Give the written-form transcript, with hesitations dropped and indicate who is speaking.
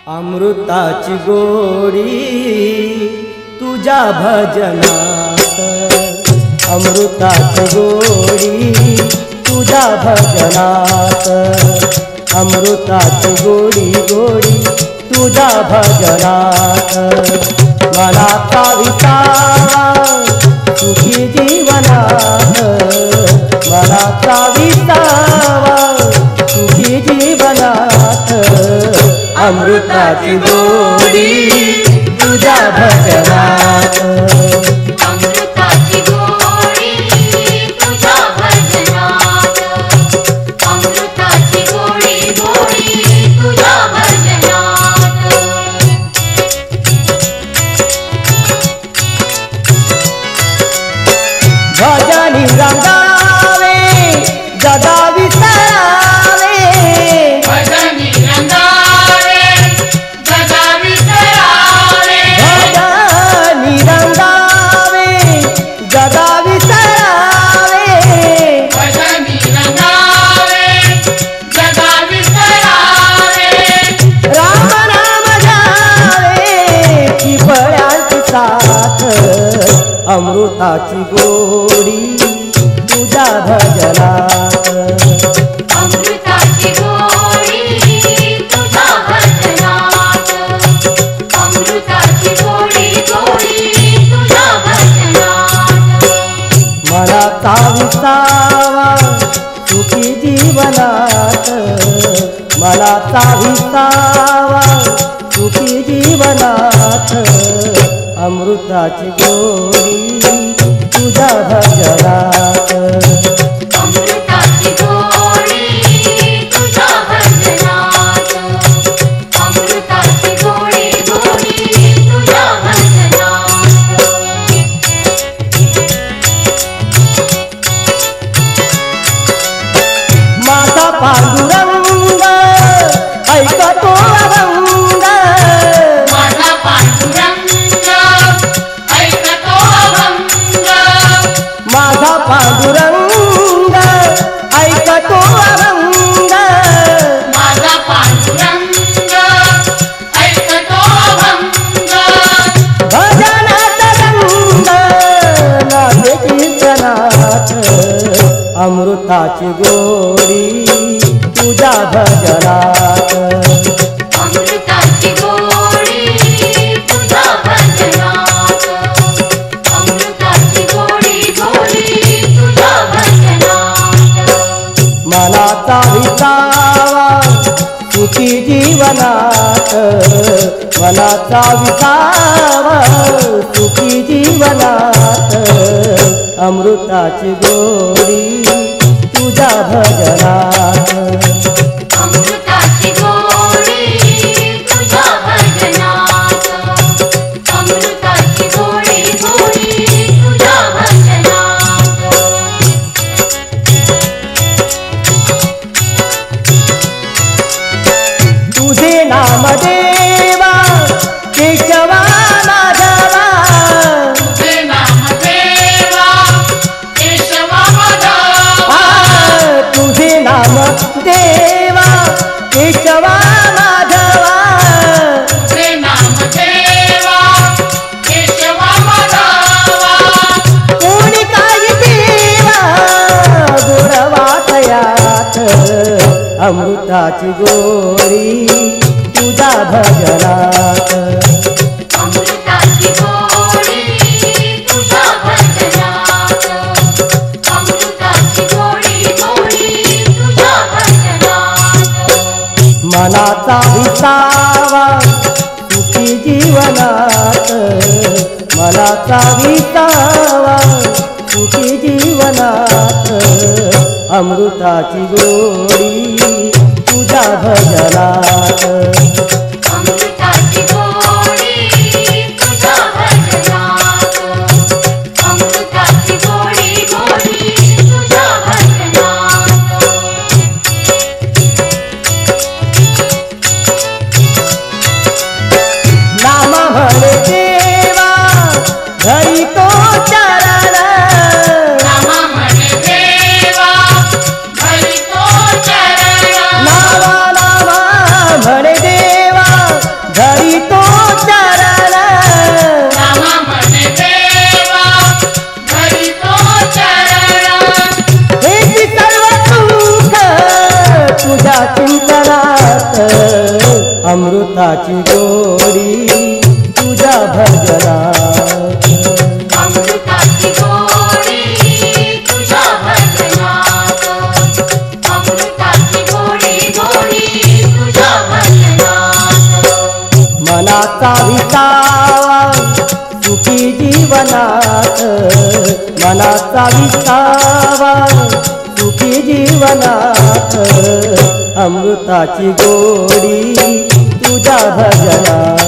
Speaker 1: अमृताची गोडी तुझ्या भजनात, अमृताची गोडी तुझ्या भजनात, अमृताची गोडी गोडी तुझ्या भजनात। मनाचा विसावा सुखी जीवनात, मनाचा विसावा सुखी जीवनात, अमृताची गोडी तुझ्या भजनात,
Speaker 2: अमृताची गोडी तुझ्या भजनात, अमृताची गोडी गोडी तुझ्या भजनात।
Speaker 1: भजनी रंगावे जगा विसरावे,
Speaker 2: भजनी रंगावे जगा विसरावे,
Speaker 1: भजनी रंगावे जगा विसरावे,
Speaker 2: भजनी रंगावे जगा विसरावे,
Speaker 1: राम नाम जावे की फळ्यांची साथ, अमृताची गोडी तुझ्या भजनात,
Speaker 2: अमृताची गोडी तुझ्या भजनात, अमृताची गोडी गोडी तुझ्या भजनात।
Speaker 1: मनाचा विसावा सुखी जीवनात, मनाचा विसावा सुखी जीवनात, अमृताची गोडी तुझ्या भजनात,
Speaker 2: अमृताची गोडी तुझ्या भजनात, अमृताची गोडी गोडी तुझ्या भजनात।
Speaker 1: माझा पांडुरंग ऐकतो अभंग,
Speaker 2: माझा पांडुरंग ऐकतो अभंग,
Speaker 1: माझा पांडुरंग ऐकतो अभंग,
Speaker 2: माझा पांडुरंग ऐकतो अभंग,
Speaker 1: भजनात रंग नाचे कीर्तनात, अमृताची गोडी तुझ्या भजनात,
Speaker 2: अमृताची गोडी तुझ्या भजनात, अमृताची गोडी गोडी तुझ्या भजनात।
Speaker 1: मनाचा विसावा सुखी जीवनात, मनाचा विसावा सुखी जीवनात, अमृताची गोडी तुझ्या भजनात,
Speaker 2: अमृताची गोडी तुझ्या भजनात, अमृताची गोडी गोडी तुझ्या भजनात।
Speaker 1: तुझे नाम देवा केशवा माधवा,
Speaker 2: तुझे नाम देवा केशवा माधवा,
Speaker 1: तुझे नाम देवा केशवा माधवा,
Speaker 2: तुझे नाम देवा केशवा माधवा,
Speaker 1: कोणी काही देवा गोरवातयात, अमृताची गोडी तुझ्या भजनात,
Speaker 2: अमृताची गोडी तुझ्या भजनात, अमृताची गोडी गोडी तुझ्या भजनात।
Speaker 1: मनाचा विसावा सुखी जीवनात, मनाचा विसावा सुखी जीवनात, अमृताची गोडी तुझ्या भजनात,
Speaker 2: अमृताची गोडी तुझ्या भजनात, अमृताची गोडी गोडी तुझ्या भजनात।
Speaker 1: नाम म्हणे देवा घरी तो चरण,
Speaker 2: नाम म्हणे देवा घरी तो चरण,
Speaker 1: नावा नावा म्हणे देवा अमृताची गोडी तुझ्या भजनात
Speaker 2: अमृताची गोडी तुझ्या भजनात अमृताची गोडी गोडी तुझ्या भजनात
Speaker 1: मनाचा विसावा सुखी जीवनात मनाचा विसावा सुखी जीवनात अमृताची गोडी तुझ्या भजनात